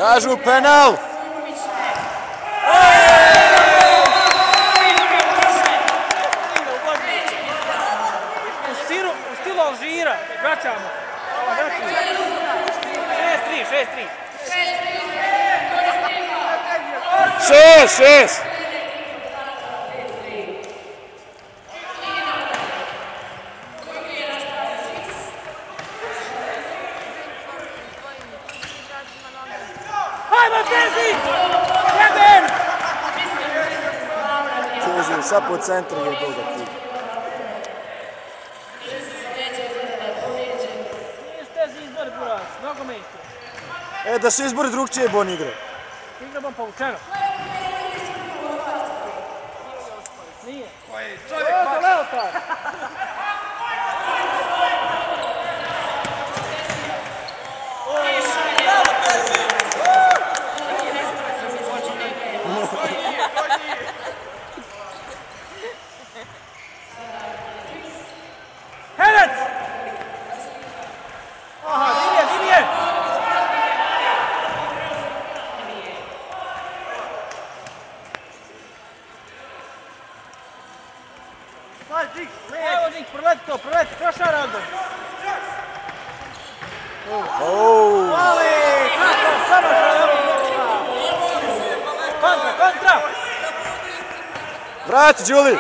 Kažu penal! U stilu Alžira, vraćamo. 6-3. 6! Hajmo, Tezi! Jeben! Tezi, sad po centru je Boga tu. Nije Tezi izbori Buraz, mnogo mejte. Da se izbori drugčije bon igra. Igra bon povučeno. Nije. Koji čovjek baš. Leopard! Henec! Aha, Dimje! Evo Dik, proleti, prošao Ragdan. Ali, kako, samo što je kontra! Vrati, Đuli!